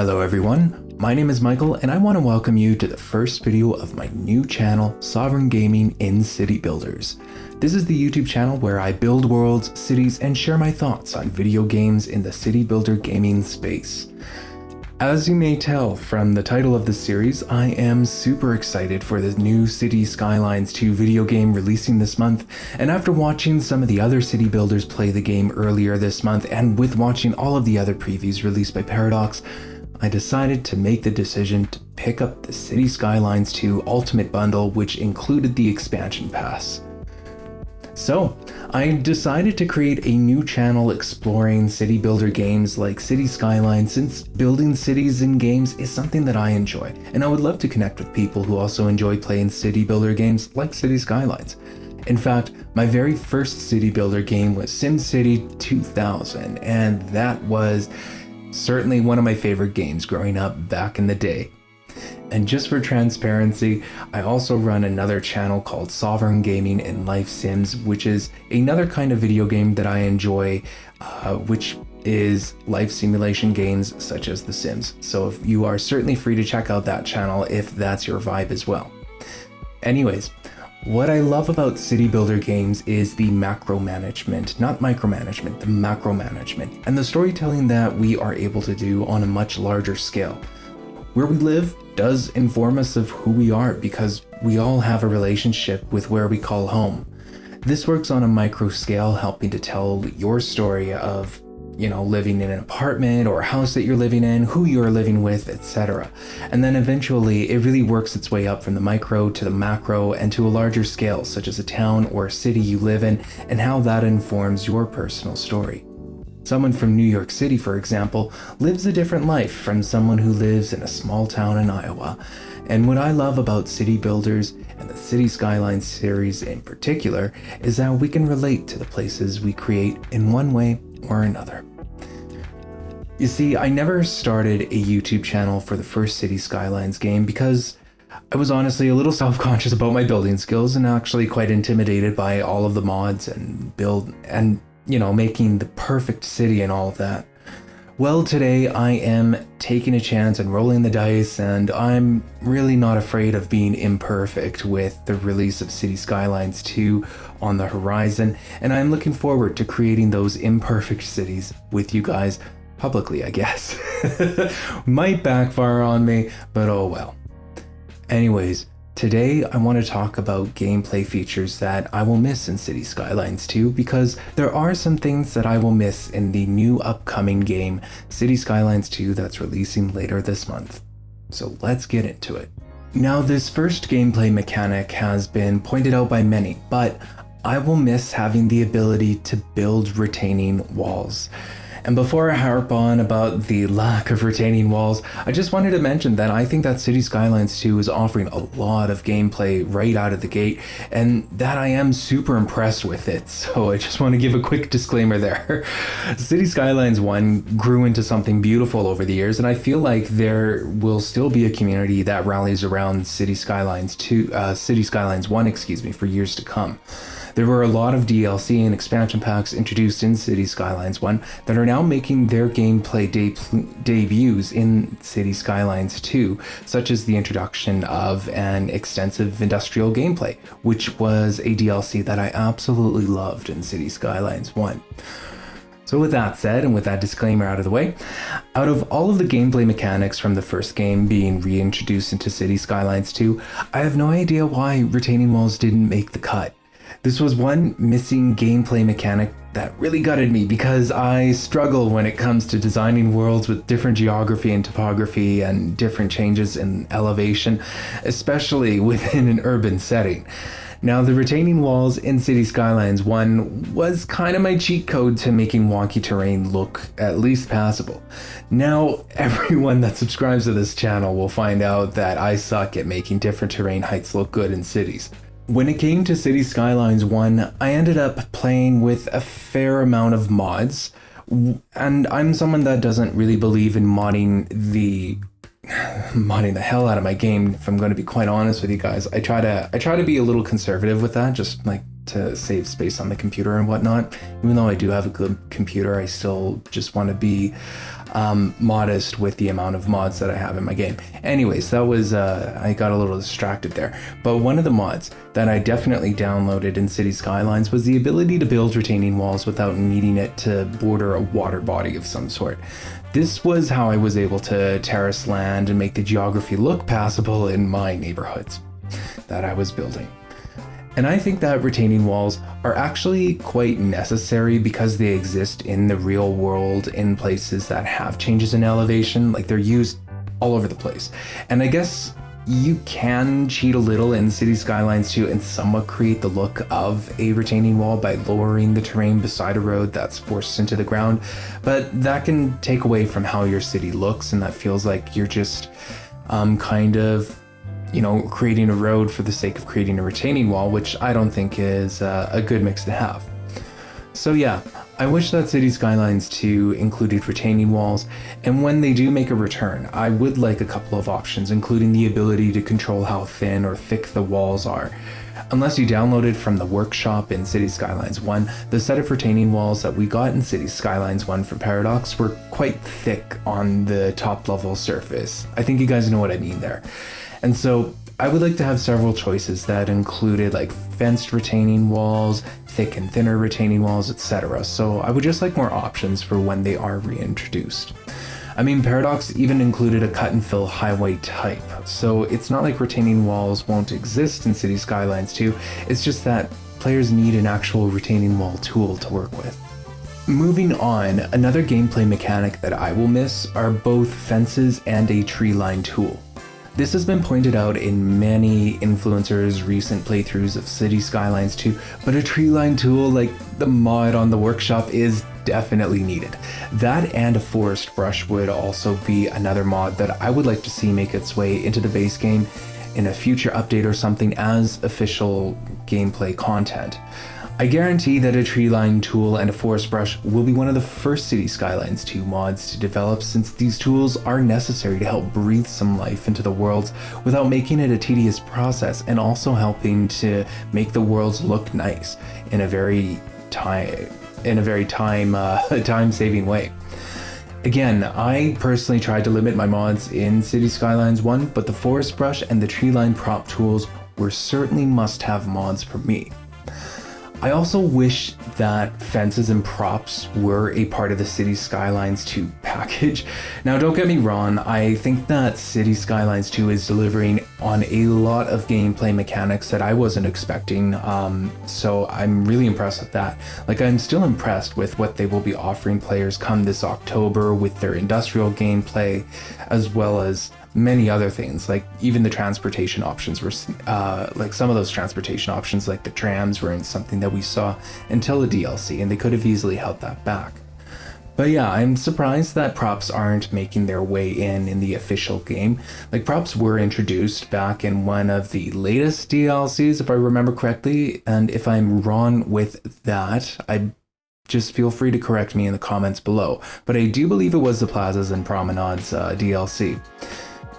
Hello everyone, my name is Michael and I want to welcome you to the first video of my new channel, Sovereign Gaming in City Builders. This is the YouTube channel where I build worlds, cities, and share my thoughts on video games in the city builder gaming space. As you may tell from the title of this series, I am super excited for the new Cities Skylines 2 video game releasing this month, and after watching some of the other city builders play the game earlier this month, and with watching all of the other previews released by Paradox, I decided to make the decision to pick up the Cities Skylines 2 Ultimate Bundle, which included the expansion pass. So, I decided to create a new channel exploring city builder games like Cities Skylines, since building cities in games is something that I enjoy, and I would love to connect with people who also enjoy playing city builder games like Cities Skylines. In fact, my very first city builder game was SimCity 2000, and that was certainly one of my favorite games growing up back in the day. And just for transparency, I also run another channel called Sovereign Gaming in Life Sims, which is another kind of video game that I enjoy, which is life simulation games such as The Sims. So if you are certainly free to check out that channel if that's your vibe as well. Anyways, what I love about city builder games is the macro management, not micromanagement, the macro management, and the storytelling that we are able to do on a much larger scale. Where we live does inform us of who we are because we all have a relationship with where we call home. This works on a micro scale, helping to tell your story of, living in an apartment or a house that you're living in, who you're living with, etc. And then eventually it really works its way up from the micro to the macro and to a larger scale, such as a town or a city you live in, and how that informs your personal story. Someone from New York City, for example, lives a different life from someone who lives in a small town in Iowa. And what I love about city builders and the Cities Skylines series in particular is that we can relate to the places we create in one way or another. You see, I never started a YouTube channel for the first Cities Skylines game because I was honestly a little self-conscious about my building skills and actually quite intimidated by all of the mods and making the perfect city and all of that. Well, today I am taking a chance and rolling the dice, and I'm really not afraid of being imperfect with the release of Cities Skylines 2 on the horizon, and I'm looking forward to creating those imperfect cities with you guys publicly, I guess. Might backfire on me, but oh well. Anyways, today I want to talk about gameplay features that I will miss in Cities Skylines 2 because there are some things that I will miss in the new upcoming game, Cities Skylines 2, that's releasing later this month. So let's get into it. Now, this first gameplay mechanic has been pointed out by many, but I will miss having the ability to build retaining walls. And before I harp on about the lack of retaining walls, I just wanted to mention that I think that Cities Skylines 2 is offering a lot of gameplay right out of the gate, and that I am super impressed with it. So I just want to give a quick disclaimer there. Cities Skylines 1 grew into something beautiful over the years, and I feel like there will still be a community that rallies around Cities Skylines 1, for years to come. There were a lot of DLC and expansion packs introduced in Cities Skylines 1 that are now making their gameplay debuts in Cities Skylines 2, such as the introduction of an extensive industrial gameplay, which was a DLC that I absolutely loved in Cities Skylines 1. So with that said, and with that disclaimer out of the way, out of all of the gameplay mechanics from the first game being reintroduced into Cities Skylines 2, I have no idea why retaining walls didn't make the cut. This was one missing gameplay mechanic that really gutted me because I struggle when it comes to designing worlds with different geography and topography and different changes in elevation, especially within an urban setting. Now, the retaining walls in Cities Skylines 1 was kind of my cheat code to making wonky terrain look at least passable. Now, everyone that subscribes to this channel will find out that I suck at making different terrain heights look good in cities. When it came to Cities Skylines 1, I ended up playing with a fair amount of mods, and I'm someone that doesn't really believe in modding the hell out of my game, if I'm going to be quite honest with you guys. I try to be a little conservative with that, just like to save space on the computer and whatnot. Even though I do have a good computer, I still just want to be modest with the amount of mods that I have in my game. Anyways, that was, I got a little distracted there. But one of the mods that I definitely downloaded in Cities Skylines was the ability to build retaining walls without needing it to border a water body of some sort. This was how I was able to terrace land and make the geography look passable in my neighborhoods that I was building. And I think that retaining walls are actually quite necessary because they exist in the real world in places that have changes in elevation. Like, they're used all over the place. And I guess you can cheat a little in Cities Skylines too and somewhat create the look of a retaining wall by lowering the terrain beside a road that's forced into the ground. But that can take away from how your city looks, and that feels like you're just kind of, you know, creating a road for the sake of creating a retaining wall, which I don't think is a good mix to have. So yeah, I wish that Cities Skylines 2 included retaining walls, and when they do make a return, I would like a couple of options, including the ability to control how thin or thick the walls are. Unless you downloaded from the workshop in Cities Skylines 1, the set of retaining walls that we got in Cities Skylines 1 for Paradox were quite thick on the top level surface. I think you guys know what I mean there. And so I would like to have several choices that included like fenced retaining walls, thick and thinner retaining walls, etc. So I would just like more options for when they are reintroduced. I mean, Paradox even included a cut and fill highway type, so it's not like retaining walls won't exist in Cities Skylines 2, it's just that players need an actual retaining wall tool to work with. Moving on, another gameplay mechanic that I will miss are both fences and a tree line tool. This has been pointed out in many influencers' recent playthroughs of Cities Skylines 2, but a tree line tool like the mod on the workshop is definitely needed. That and a forest brush would also be another mod that I would like to see make its way into the base game in a future update or something as official gameplay content. I guarantee that a tree line tool and a forest brush will be one of the first Cities Skylines 2 mods to develop, since these tools are necessary to help breathe some life into the worlds without making it a tedious process, and also helping to make the worlds look nice in a very time-saving way. Again, I personally tried to limit my mods in Cities Skylines 1, but the forest brush and the tree line prop tools were certainly must-have mods for me. I also wish that fences and props were a part of the Cities Skylines 2 package. Now, don't get me wrong, I think that Cities Skylines 2 is delivering on a lot of gameplay mechanics that I wasn't expecting, so I'm really impressed with that. Like, I'm still impressed with what they will be offering players come this October with their industrial gameplay, as well as many other things. Like, even the transportation options were like, some of those transportation options like the trams weren't something that we saw until the DLC, and they could have easily held that back. But yeah, I'm surprised that props aren't making their way in the official game. Like, props were introduced back in one of the latest DLCs, if I remember correctly, and if I'm wrong with that, just feel free to correct me in the comments below. But I do believe it was the Plazas and Promenades DLC.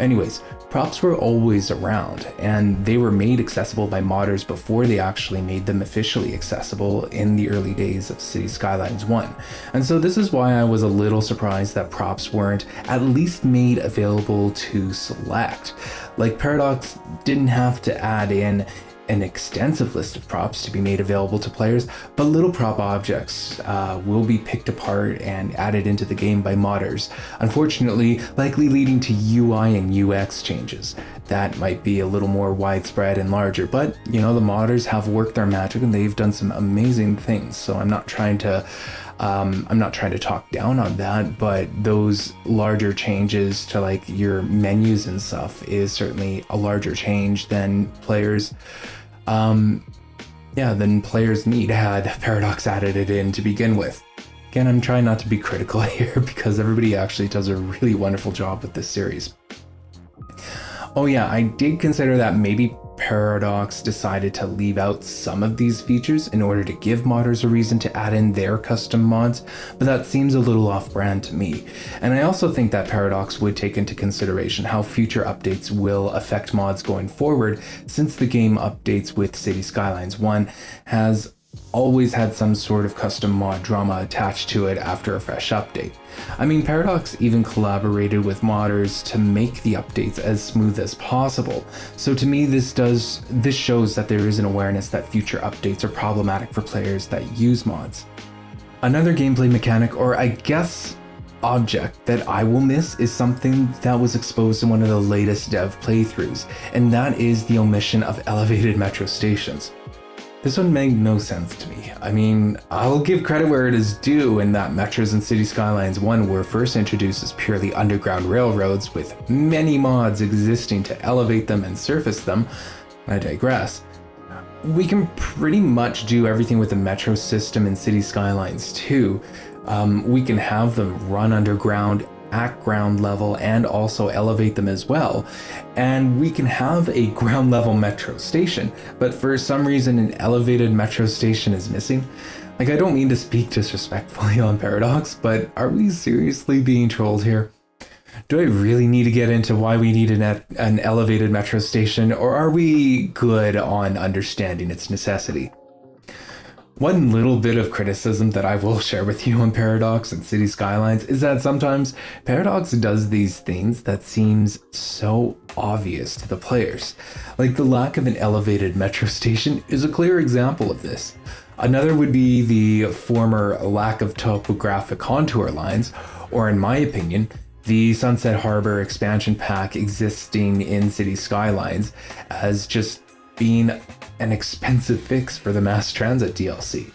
Anyways, props were always around, and they were made accessible by modders before they actually made them officially accessible in the early days of Cities Skylines 1. And so this is why I was a little surprised that props weren't at least made available to select. Like, Paradox didn't have to add in an extensive list of props to be made available to players, but little prop objects will be picked apart and added into the game by modders, unfortunately likely leading to UI and UX changes. That might be a little more widespread and larger, but you know, the modders have worked their magic and they've done some amazing things, so I'm not trying to talk down on that, but those larger changes to like your menus and stuff is certainly a larger change than players need had Paradox added it in to begin with. Again, I'm trying not to be critical here because everybody actually does a really wonderful job with this series. Oh yeah, I did consider that maybe Paradox decided to leave out some of these features in order to give modders a reason to add in their custom mods, but that seems a little off-brand to me. And I also think that Paradox would take into consideration how future updates will affect mods going forward, since the game updates with Cities Skylines 1 has always had some sort of custom mod drama attached to it after a fresh update. I mean, Paradox even collaborated with modders to make the updates as smooth as possible. So to me, this shows that there is an awareness that future updates are problematic for players that use mods. Another gameplay mechanic, or I guess object, that I will miss is something that was exposed in one of the latest dev playthroughs, and that is the omission of elevated metro stations. This one made no sense to me. I mean, I'll give credit where it is due in that metros in Cities Skylines 1 were first introduced as purely underground railroads with many mods existing to elevate them and surface them. I digress. We can pretty much do everything with the metro system in Cities Skylines 2. We can have them run underground at ground level and also elevate them as well. And we can have a ground level metro station, but for some reason an elevated metro station is missing. Like, I don't mean to speak disrespectfully on Paradox, but are we seriously being trolled here? Do I really need to get into why we need an elevated metro station, or are we good on understanding its necessity? One little bit of criticism that I will share with you on Paradox and Cities Skylines is that sometimes Paradox does these things that seems so obvious to the players. Like, the lack of an elevated metro station is a clear example of this. Another would be the former lack of topographic contour lines, or in my opinion, the Sunset Harbor expansion pack existing in Cities Skylines as just being an expensive fix for the mass transit DLC.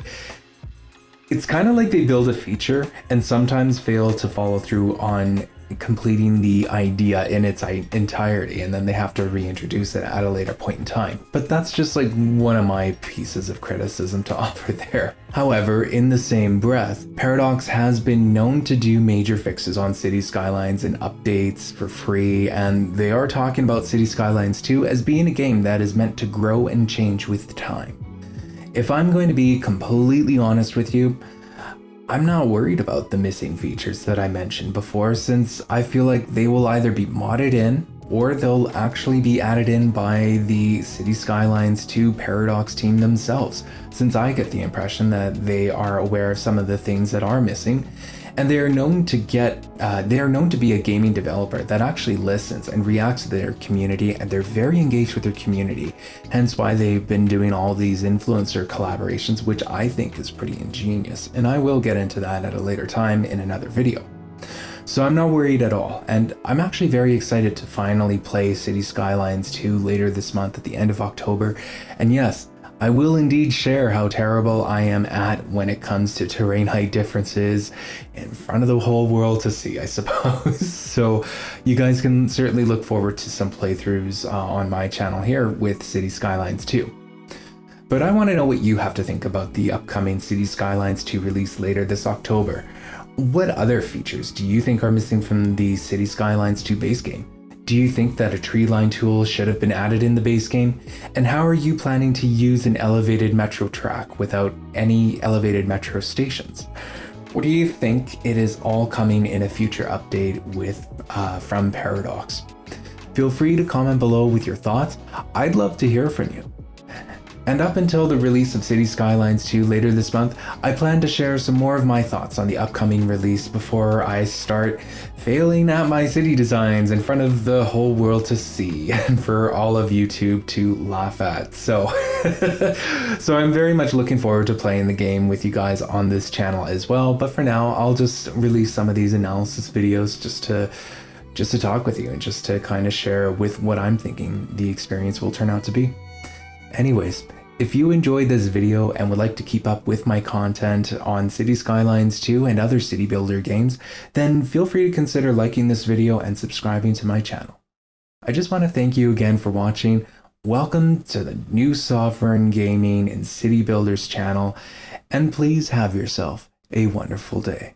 It's kind of like they build a feature and sometimes fail to follow through on completing the idea in its entirety, and then they have to reintroduce it at a later point in time. But that's just like one of my pieces of criticism to offer there. However, in the same breath, Paradox has been known to do major fixes on Cities Skylines and updates for free, and they are talking about Cities Skylines 2 as being a game that is meant to grow and change with time. If I'm going to be completely honest with you, I'm not worried about the missing features that I mentioned before, since I feel like they will either be modded in or they'll actually be added in by the Cities Skylines 2 Paradox team themselves, since I get the impression that they are aware of some of the things that are missing, and they are known to be a gaming developer that actually listens and reacts to their community, and they're very engaged with their community, hence why they've been doing all these influencer collaborations, which I think is pretty ingenious, and I will get into that at a later time in another video. So I'm not worried at all, and I'm actually very excited to finally play Cities Skylines 2 later this month at the end of October, and yes, I will indeed share how terrible I am at when it comes to terrain height differences in front of the whole world to see, I suppose. So you guys can certainly look forward to some playthroughs on my channel here with Cities Skylines 2. But I want to know what you have to think about the upcoming Cities Skylines 2 release later this October. What other features do you think are missing from the Cities Skylines 2 base game? Do you think that a tree line tool should have been added in the base game? And how are you planning to use an elevated metro track without any elevated metro stations? Or do you think it is all coming in a future update from Paradox? Feel free to comment below with your thoughts. I'd love to hear from you. And up until the release of Cities Skylines 2 later this month, I plan to share some more of my thoughts on the upcoming release before I start failing at my city designs in front of the whole world to see and for all of YouTube to laugh at. So I'm very much looking forward to playing the game with you guys on this channel as well. But for now, I'll just release some of these analysis videos just to talk with you and just to kind of share with what I'm thinking the experience will turn out to be. Anyways, if you enjoyed this video and would like to keep up with my content on Cities Skylines 2 and other city builder games, then feel free to consider liking this video and subscribing to my channel. I just want to thank you again for watching. Welcome to the new Sovereign Gaming and City Builders channel, and please have yourself a wonderful day.